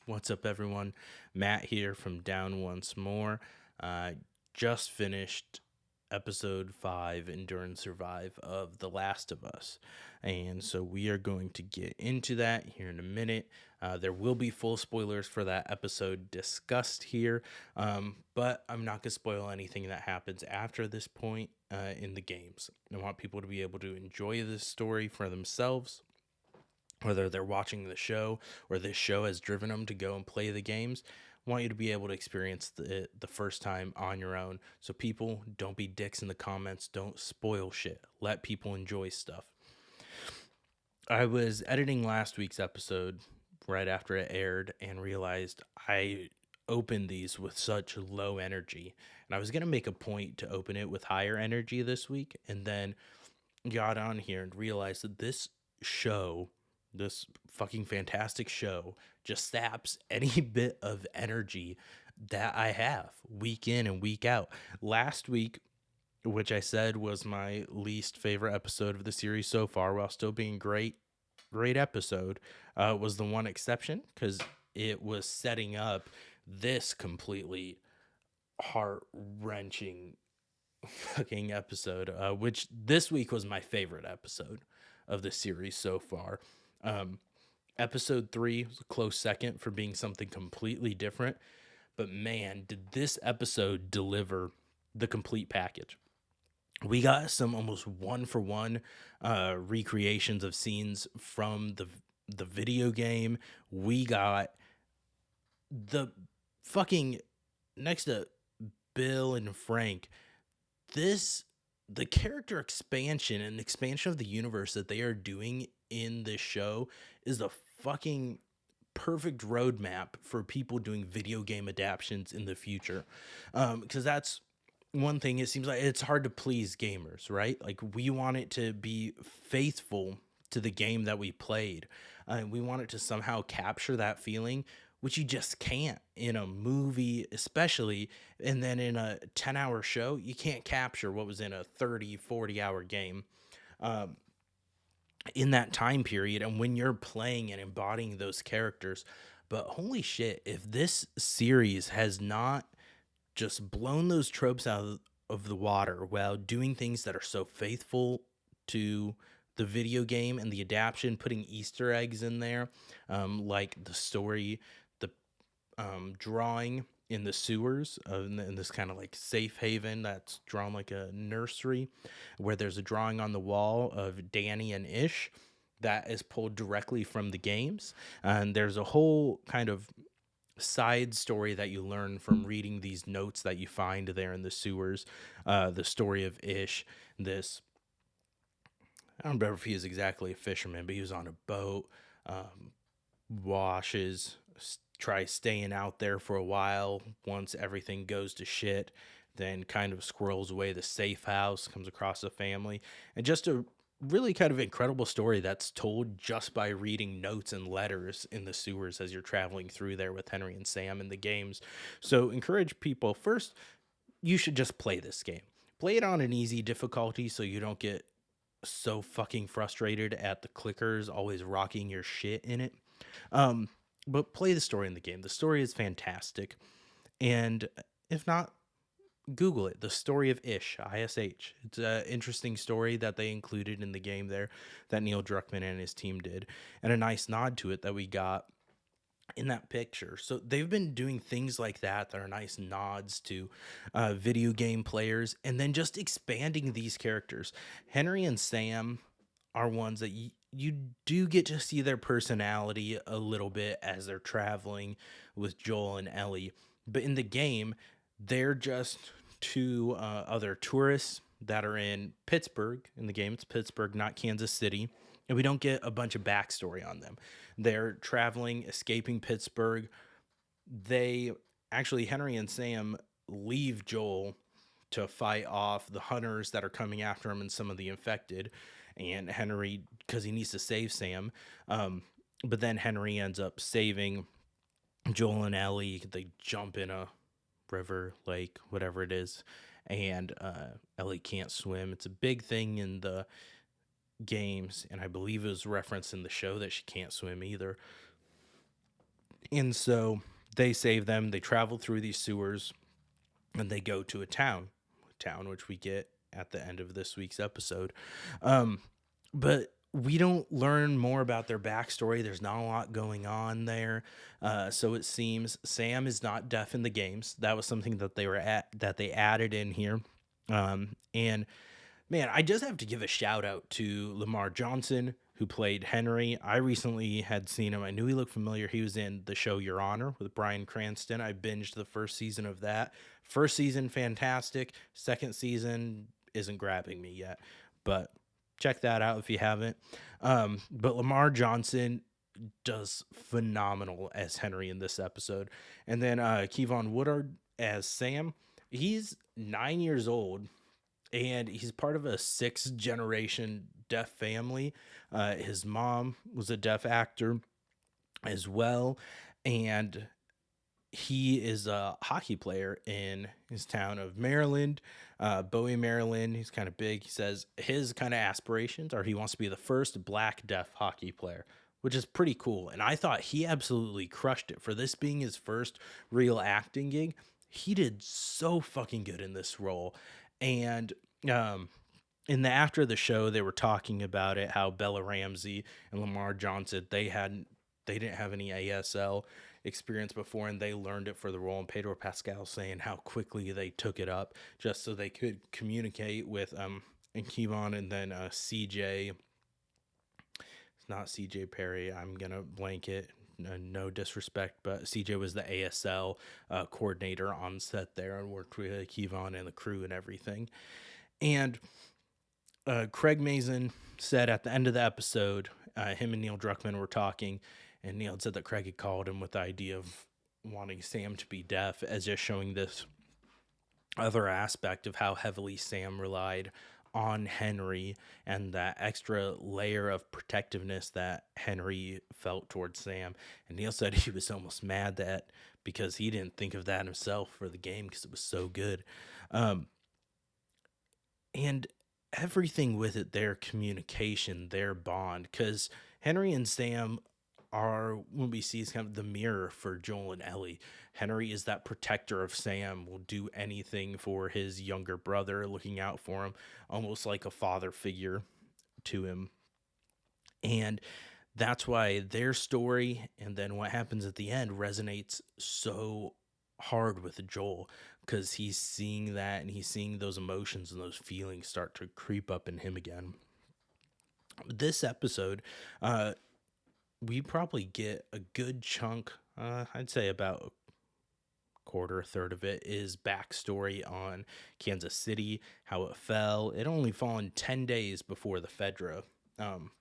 What's up, everyone? Matt here from Down Once More. Uh, just finished episode 5, Endure and Survive of The Last of Us. And so we are going to get into that here in a minute. There will be full spoilers for that episode discussed here, but I'm not going to spoil anything that happens after this point in the games. I want people to be able to enjoy this story for themselves, whether they're watching the show or this show has driven them to go and play the games. I want you to be able to experience the first time on your own. So people, don't be dicks in the comments. Don't spoil shit. Let people enjoy stuff. I was editing last week's episode right after it aired and realized I opened these with such low energy. And I was going to make a point to open it with higher energy this week, and then got on here and realized that show, this fucking fantastic show, just saps any bit of energy that I have week in and week out. Last week, which I said was my least favorite episode of the series so far, while still being great episode, was the one exception because it was setting up this completely heart wrenching fucking episode, which this week was my favorite episode of the series so far. Um, Episode 3 was a close second for being something completely different, but man, did this episode deliver the complete package. We got some almost one for one recreations of scenes from the video game. We got the fucking next to Bill and Frank, this the character expansion and expansion of the universe that they are doing in this show is the fucking perfect roadmap for people doing video game adaptations in the future. Because that's one thing. It seems like it's hard to please gamers, right? Like, we want it to be faithful to the game that we played. We want it to somehow capture that feeling, which you just can't in a movie, especially. And then in a 10-hour show, you can't capture what was in a 30, 40-hour game in that time period. And when you're playing and embodying those characters. But holy shit, if this series has not just blown those tropes out of the water while doing things that are so faithful to the video game and the adaptation, putting Easter eggs in there, like the story, the drawing in the sewers, in this kind of like safe haven that's drawn like a nursery, where there's a drawing on the wall of Danny and Ish that is pulled directly from the games. And there's a whole kind of side story that you learn from reading these notes that you find there in the sewers. The story of Ish, this, I don't remember if he is exactly a fisherman, but he was on a boat, um, washes, tries staying out there for a while. Once everything goes to shit, then kind of squirrels away the safe house, comes across a family, and just a really kind of incredible story that's told just by reading notes and letters in the sewers as you're traveling through there with Henry and Sam in the games. So encourage people, first, you should just play this game. Play it on an easy difficulty so you don't get so fucking frustrated at the clickers always rocking your shit in it. Um, but play the story in the game. The story is fantastic. And if not, Google it. The Story of Ish, ISH. It's an interesting story that they included in the game there that Neil Druckmann and his team did, and a nice nod to it that we got in that picture. So they've been doing things like that are nice nods to video game players, and then just expanding these characters. Henry and Sam are ones that you do get to see their personality a little bit as they're traveling with Joel and Ellie. But in the game, they're just two other tourists that are in Pittsburgh. In the game, it's Pittsburgh, not Kansas City. And we don't get a bunch of backstory on them. They're traveling, escaping Pittsburgh. They actually, Henry and Sam leave Joel to fight off the hunters that are coming after him and some of the infected. And Henry, because he needs to save Sam. But then Henry ends up saving Joel and Ellie. They jump in a river, lake, whatever it is. And Ellie can't swim. It's a big thing in the games. And I believe it was referenced in the show that she can't swim either. And so they save them. They travel through these sewers and they go to a town which we get at the end of this week's episode. Um, but we don't learn more about their backstory. There's not a lot going on there. So it seems Sam is not deaf in the games. That was something that they added in here. And man, I just have to give a shout out to Lamar Johnson, who played Henry. I recently had seen him. I knew he looked familiar. He was in the show Your Honor with Bryan Cranston. I binged the first season of that. First season, fantastic. Second season isn't grabbing me yet, but check that out if you haven't. But Lamar Johnson does phenomenal as Henry in this episode. And then Kevon Woodard as Sam. He's 9 years old and he's part of a sixth generation deaf family. His mom was a deaf actor as well, and he is a hockey player in his town of Maryland, Bowie, Maryland. He's kind of big. He says his kind of aspirations are he wants to be the first black deaf hockey player, which is pretty cool. And I thought he absolutely crushed it for this being his first real acting gig. He did so fucking good in this role. And um, in the after the show, they were talking about it how Bella Ramsey and Lamar Johnson they didn't have any ASL experience before and they learned it for the role. And Pedro Pascal saying how quickly they took it up just so they could communicate with and Kevon and then CJ. It's not CJ Perry. I'm gonna blanket. No disrespect, but CJ was the ASL coordinator on set there and worked with Kevon and the crew and everything. And Craig Mazin said at the end of the episode, him and Neil Druckmann were talking, and Neil had said that Craig had called him with the idea of wanting Sam to be deaf as just showing this other aspect of how heavily Sam relied on Henry and that extra layer of protectiveness that Henry felt towards Sam. And Neil said he was almost mad that because he didn't think of that himself for the game because it was so good. Um, and everything with it, their communication, their bond, because Henry and Sam are when we see is kind of the mirror for Joel and Ellie. Henry is that protector of Sam, will do anything for his younger brother, looking out for him, almost like a father figure to him. And that's why their story and then what happens at the end resonates so hard with Joel because he's seeing that and he's seeing those emotions and those feelings start to creep up in him again. This episode, we probably get a good chunk, I'd say about a quarter, a third of it is backstory on Kansas City, how it fell. It only fallen 10 days before the Fedra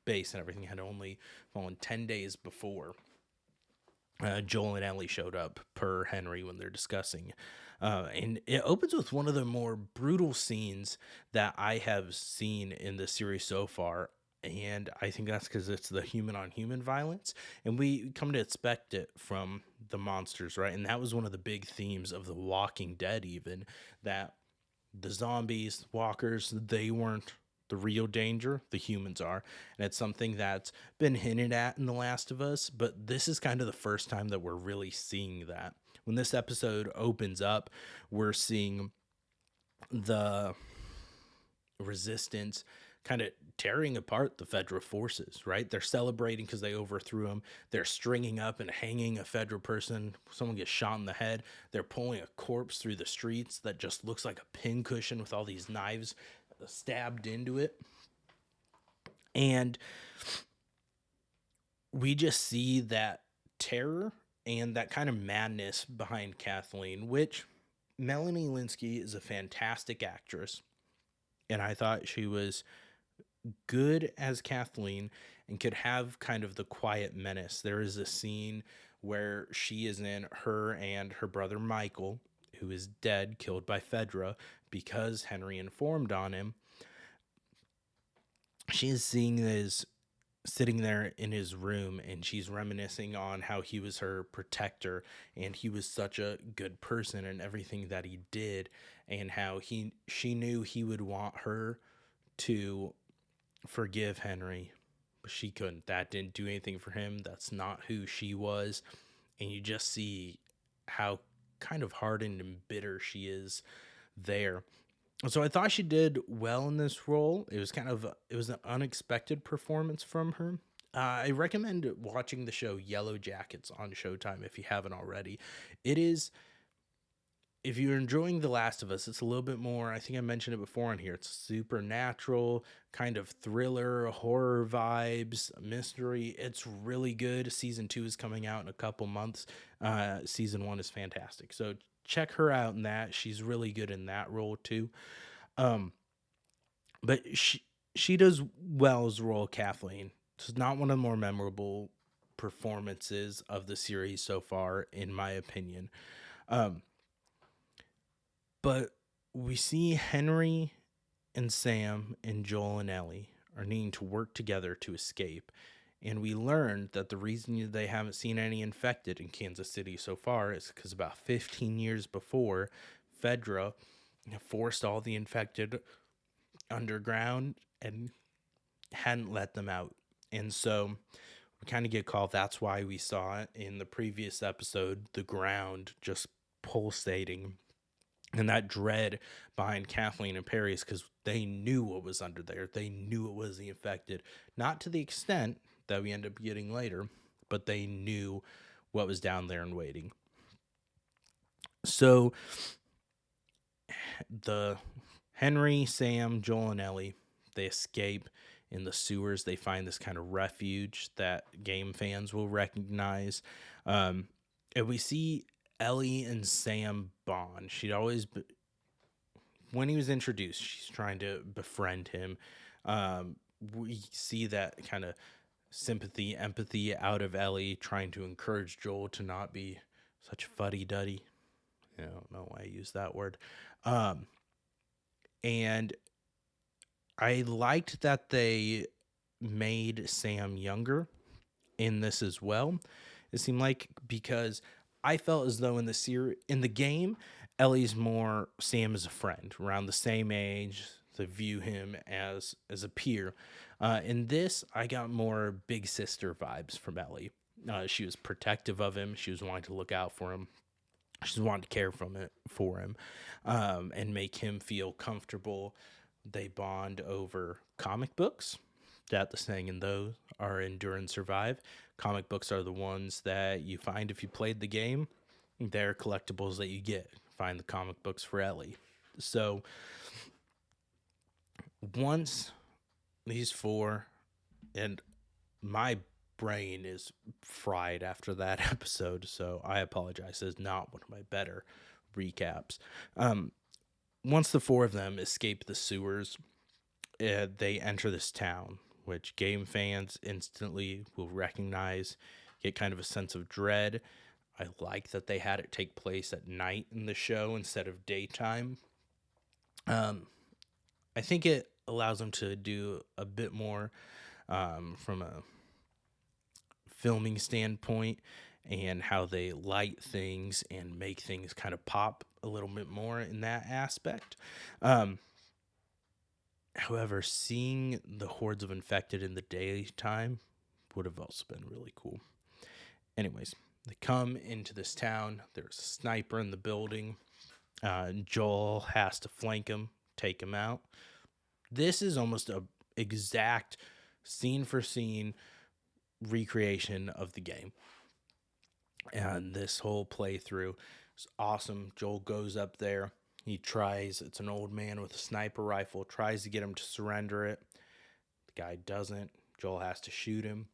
base and everything had only fallen 10 days before Joel and Ellie showed up per Henry when they're discussing. And it opens with one of the more brutal scenes that I have seen in the series so far. And I think that's because it's the human on human violence. And we come to expect it from the monsters, right? And that was one of the big themes of The Walking Dead, even that the zombies, walkers, they weren't the real danger, the humans are. And it's something that's been hinted at in The Last of Us, but this is kind of the first time that we're really seeing that. When this episode opens up, we're seeing the resistance kind of tearing apart the Fedra forces, right? They're celebrating because they overthrew them. They're stringing up and hanging a Fedra person. Someone gets shot in the head. They're pulling a corpse through the streets that just looks like a pincushion with all these knives stabbed into it. And we just see that terror and that kind of madness behind Kathleen, which Melanie Linsky is a fantastic actress. And I thought she was good as Kathleen and could have kind of the quiet menace. There is a scene where she is in her and her brother Michael, who is dead, killed by Fedra because Henry informed on him. She is seeing this sitting there in his room and she's reminiscing on how he was her protector and he was such a good person and everything that he did and how she knew he would want her to forgive Henry, but she couldn't. That didn't do anything for him. That's not who she was. and you just see how kind of hardened and bitter she is there. So I thought she did well in this role. It was an unexpected performance from her. I recommend watching the show Yellow Jackets on Showtime if you haven't already. It is, if you're enjoying The Last of Us, it's a little bit more. I think I mentioned it before on here. It's supernatural, kind of thriller, horror vibes, mystery. It's really good. Season 2 is coming out in a couple months. Season 1 is fantastic. So check her out in that. She's really good in that role too. Um, but she does well as the role of Kathleen. It's not one of the more memorable performances of the series so far, in my opinion. Um, but we see Henry and Sam and Joel and Ellie are needing to work together to escape. And we learned that the reason they haven't seen any infected in Kansas City so far is because about 15 years before, Fedra forced all the infected underground and hadn't let them out. And so we kind of get called. That's why we saw it in the previous episode, the ground just pulsating. And that dread behind Kathleen and Perry is because they knew what was under there. They knew it was the infected. Not to the extent that we end up getting later, but they knew what was down there and waiting. So the Henry, Sam, Joel, and Ellie, they escape in the sewers. They find this kind of refuge that game fans will recognize. And we see Ellie and Sam bond. When he was introduced, she's trying to befriend him. We see that kind of sympathy, empathy out of Ellie, trying to encourage Joel to not be such fuddy-duddy. I don't know why I use that word. And I liked that they made Sam younger in this as well. It seemed like, because I felt as though in the game, Ellie's more Sam as a friend, around the same age. They view him as a peer. In this, I got more big sister vibes from Ellie. She was protective of him. She was wanting to look out for him. She just wanted to care for him, and make him feel comfortable. They bond over comic books. That the saying in those are endure and survive. Comic books are the ones that you find if you played the game. They're collectibles that you get. Find the comic books for Ellie. So once these four, and my brain is fried after that episode, so I apologize. It's not one of my better recaps. Once the four of them escape the sewers, they enter this town, which game fans instantly will recognize, get kind of a sense of dread. I like that they had it take place at night in the show instead of daytime. I think it allows them to do a bit more from a filming standpoint, and how they light things and make things kind of pop a little bit more in that aspect. However, seeing the hordes of infected in the daytime would have also been really cool. Anyways, they come into this town. There's a sniper in the building. Joel has to flank him, take him out. This is almost a exact scene for scene recreation of the game. And this whole playthrough is awesome. Joel goes up there. It's an old man with a sniper rifle, tries to get him to surrender it. The guy doesn't. Joel has to shoot him.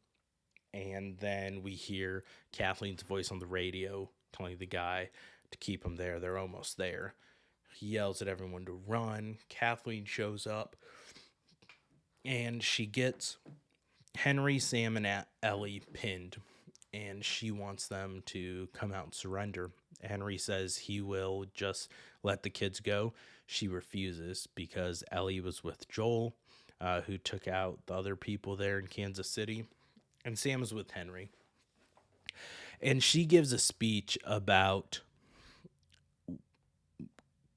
And then we hear Kathleen's voice on the radio telling the guy to keep him there. They're almost there. He yells at everyone to run. Kathleen shows up, and she gets Henry, Sam, and Ellie pinned, and she wants them to come out and surrender. Henry says he will just let the kids go. She refuses because Ellie was with Joel, who took out the other people there in Kansas City, and Sam is with Henry. And she gives a speech about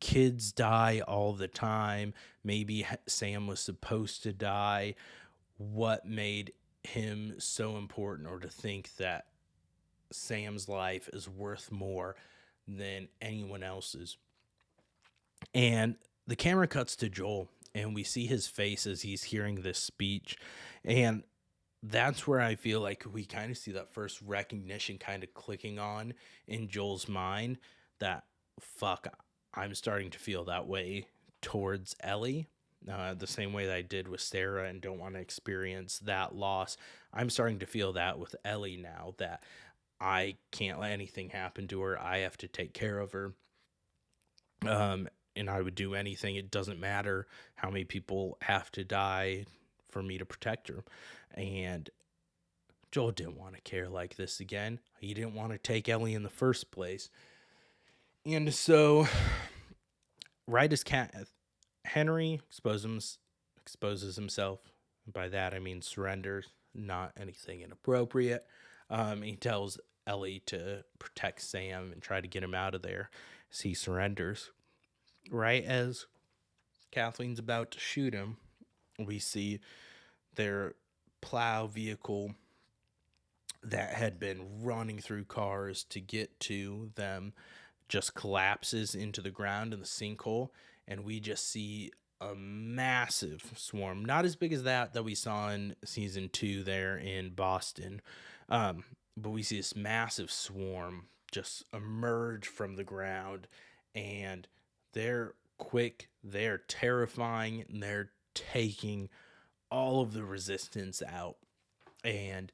kids die all the time. Maybe Sam was supposed to die. What made him so important, or to think that Sam's life is worth more than anyone else's. And the camera cuts to Joel, and we see his face as he's hearing this speech. And that's where I feel like we kind of see that first recognition kind of clicking on in Joel's mind that, fuck, I'm starting to feel that way towards Ellie. The same way that I did with Sarah and don't want to experience that loss. I'm starting to feel that with Ellie now, that I can't let anything happen to her. I have to take care of her. And I would do anything. It doesn't matter how many people have to die for me to protect her. And Joel didn't want to care like this again. He didn't want to take Ellie in the first place. And so, right as Henry exposes himself, by that I mean surrenders, not anything inappropriate. He tells Ellie to protect Sam and try to get him out of there as he surrenders. Right as Kathleen's about to shoot him, we see their plow vehicle that had been running through cars to get to them just collapses into the ground in the sinkhole, and we just see a massive swarm, not as big as that we saw in season 2 there in Boston, but we see this massive swarm just emerge from the ground, and they're quick, they're terrifying, and they're taking all of the resistance out. And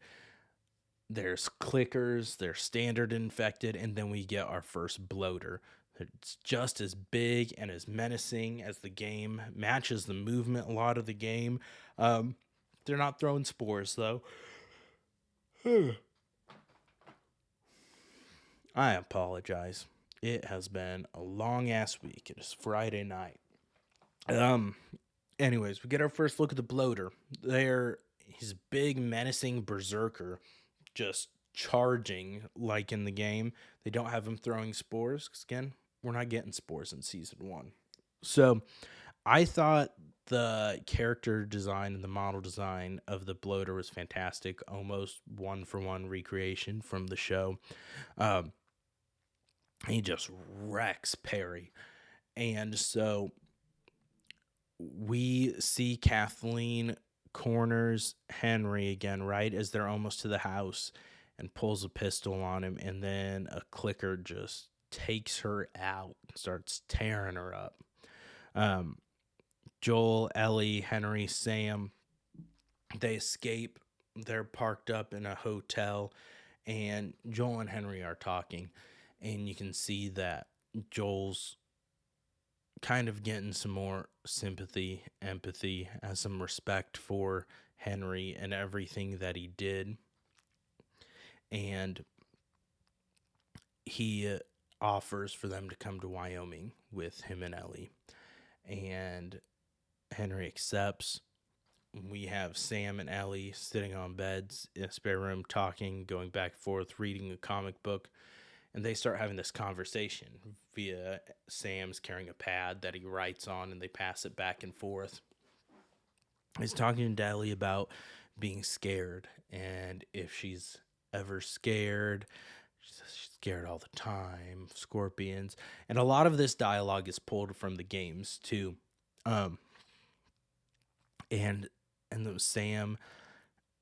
there's clickers, there's standard infected, and then we get our first bloater. It's just as big and as menacing as the game, matches the movement a lot of the game. They're not throwing spores, though. I apologize. It has been a long ass week. It is Friday night. Anyways, we get our first look at the bloater. They're his big menacing berserker, just charging like in the game. They don't have him throwing spores, because again, we're not getting spores in season 1. So I thought the character design and the model design of the bloater was fantastic, almost one-for-one recreation from the show. He just wrecks Perry. And so we see Kathleen corners Henry again, right as they're almost to the house, and pulls a pistol on him, and then a clicker just takes her out, starts tearing her up. Joel, Ellie, Henry, Sam, they escape. They're parked up in a hotel, and Joel and Henry are talking, and you can see that Joel's kind of getting some more sympathy, empathy, and some respect for Henry and everything that he did. And he offers for them to come to Wyoming with him and Ellie. And Henry accepts. We have Sam and Ellie sitting on beds in a spare room talking, going back and forth, reading a comic book. And they start having this conversation via Sam's carrying a pad that he writes on, and they pass it back and forth. He's talking to Ellie about being scared, and if she's ever scared. She says she's scared all the time of scorpions. And a lot of this dialogue is pulled from the games too. And Sam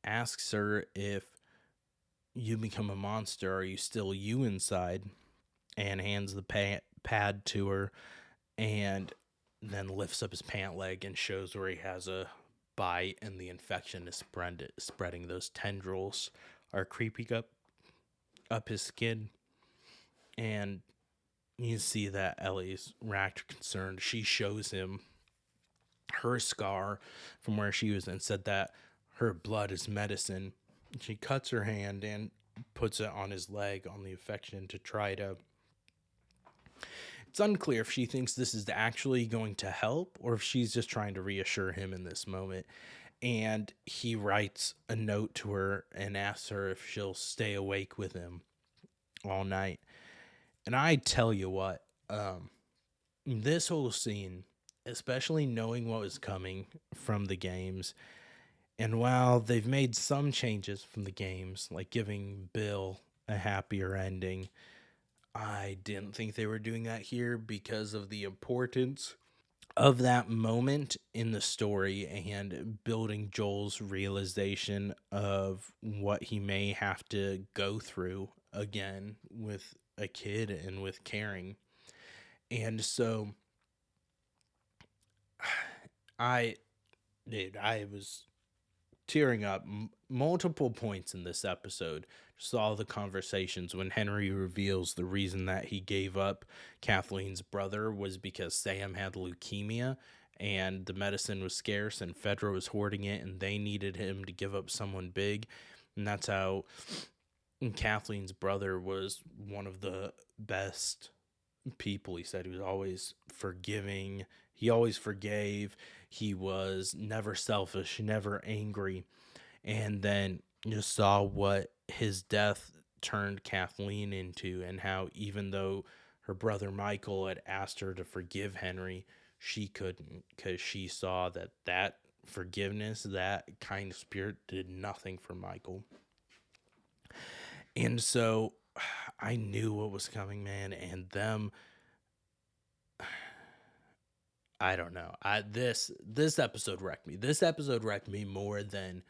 asks her, if you become a monster, are you still you inside? And hands the pad to her, and then lifts up his pant leg and shows where he has a bite, and the infection is spreading. Those tendrils are creeping up his skin. And you see that Ellie's racked concerned. She shows him her scar from where she was and said that her blood is medicine. She cuts her hand and puts it on his leg on the infection to try to... It's unclear if she thinks this is actually going to help or if she's just trying to reassure him in this moment. And he writes a note to her and asks her if she'll stay awake with him all night. And I tell you what, this whole scene, especially knowing what was coming from the games, and while they've made some changes from the games, like giving Bill a happier ending. I didn't think they were doing that here because of the importance of that moment in the story and building Joel's realization of what he may have to go through again with a kid and with caring. And so I I was tearing up multiple points in this episode. Just all the conversations when Henry reveals the reason that he gave up Kathleen's brother was because Sam had leukemia and the medicine was scarce and Fedra was hoarding it and they needed him to give up someone big. And that's how Kathleen's brother was one of the best people. He said he was always forgiving, he always forgave, he was never selfish, never angry. And then you saw what his death turned Kathleen into, and how even though her brother Michael had asked her to forgive Henry, she couldn't because she saw that forgiveness, that kind of spirit, did nothing for Michael. And so I knew what was coming, man, and them, I don't know. This episode wrecked me. This episode wrecked me more than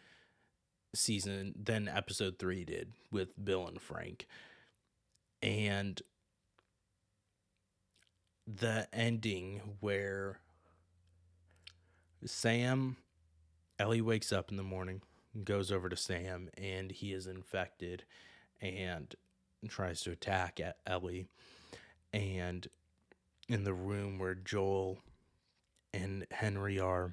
episode 3 did with Bill and Frank. And the ending where Ellie wakes up in the morning, goes over to Sam, and he is infected and tries to attack Ellie. And in the room where Joel and Henry are,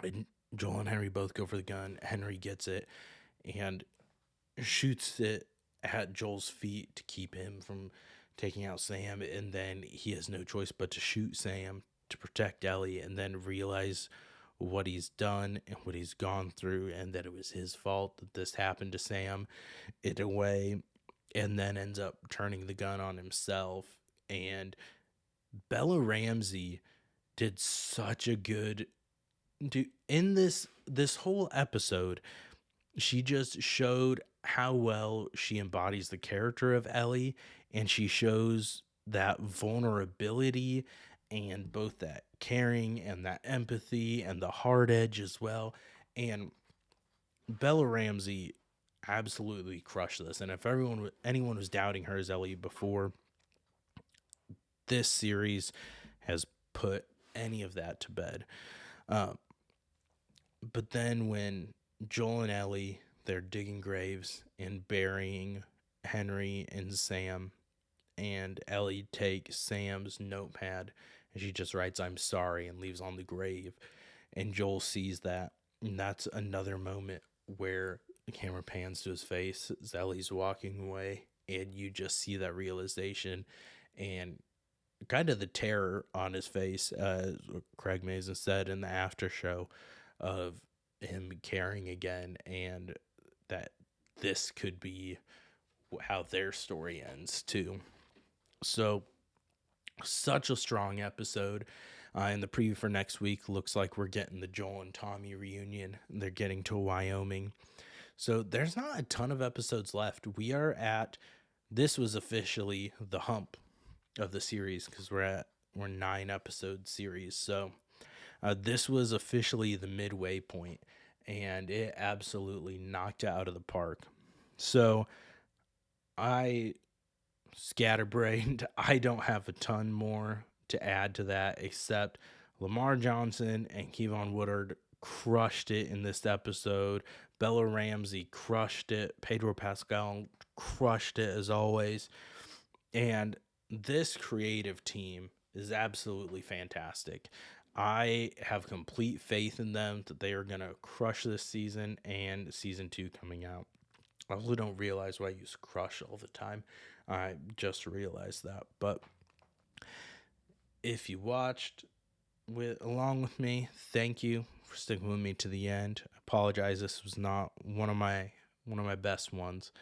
and Joel and Henry both go for the gun. Henry gets it and shoots it at Joel's feet to keep him from taking out Sam, and then he has no choice but to shoot Sam to protect Ellie, and then realize what he's done and what he's gone through, and that it was his fault that this happened to Sam in a way, and then ends up turning the gun on himself. And Bella Ramsey did such a good in this whole episode. She just showed how well she embodies the character of Ellie, and she shows that vulnerability and both that caring and that empathy and the hard edge as well. And Bella Ramsey absolutely crushed this. And if anyone was doubting her as Ellie before, this series has put any of that to bed. Um, but then when Joel and Ellie, they're digging graves and burying Henry and Sam, and Ellie takes Sam's notepad and she just writes "I'm sorry" and leaves on the grave, and Joel sees that, and that's another moment where the camera pans to his face as Ellie's walking away, and you just see that realization and kind of the terror on his face, Craig Mazin said in the after show, of him caring again, and that this could be how their story ends too. So, such a strong episode. And the preview for next week looks like we're getting the Joel and Tommy reunion. They're getting to Wyoming. So there's not a ton of episodes left. This was officially the hump of the series because we're 9 episode series. So this was officially the midway point, and it absolutely knocked it out of the park. So I scatterbrained. I don't have a ton more to add to that, except Lamar Johnson and Kevon Woodard crushed it in this episode. Bella Ramsey crushed it. Pedro Pascal crushed it as always. And this creative team is absolutely fantastic. I have complete faith in them that they are going to crush this season and season 2 coming out. I also don't realize why I use crush all the time. I just realized that. But if you watched along with me, thank you for sticking with me to the end. I apologize, this was not one of my best ones.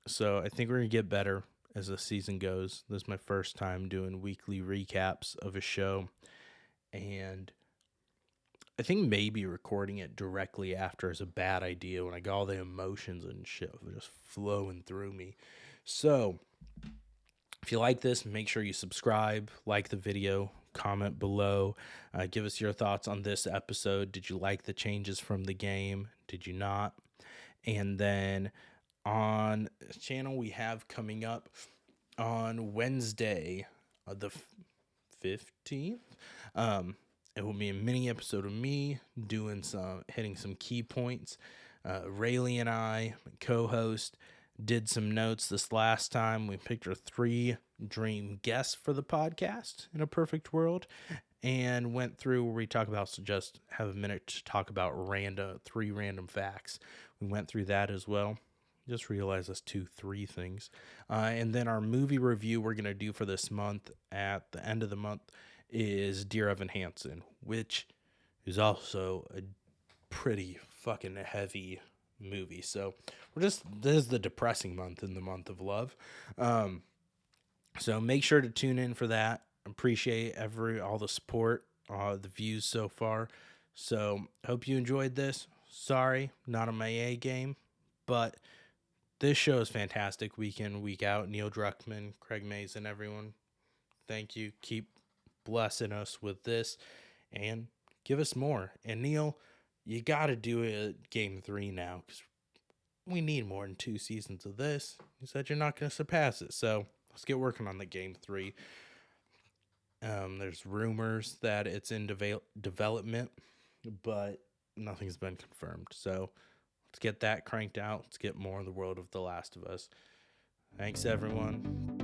So I think we're gonna get better as the season goes. This is my first time doing weekly recaps of a show, and I think maybe recording it directly after is a bad idea when I got all the emotions and shit just flowing through me. So, if you like this, make sure you subscribe, like the video, comment below, give us your thoughts on this episode. Did you like the changes from the game? Did you not? And then on the channel, we have coming up on Wednesday, the 15th. It will be a mini episode of me hitting some key points. Rayleigh and I, my co-host, did some notes this last time. We picked our 3 dream guests for the podcast in a perfect world, and went through where we talk about, so just have a minute to talk about 3 random facts. We went through that as well. Just realized that's 3 things. And then our movie review we're going to do for this month at the end of the month is Dear Evan Hansen, which is also a pretty fucking heavy movie. So this is the depressing month in the month of love. So make sure to tune in for that. Appreciate all the support, the views so far. So hope you enjoyed this. Sorry, not on my A game, but this show is fantastic week in, week out. Neil Druckmann, Craig Mazin, everyone. Thank you. Keep blessing us with this and give us more. And Neil, you got to do a game 3 now, because we need more than 2 seasons of this. You said you're not going to surpass it. So let's get working on the game 3. There's rumors that it's in development, but nothing's been confirmed. So let's get that cranked out. Let's get more of the world of The Last of Us. Thanks, everyone.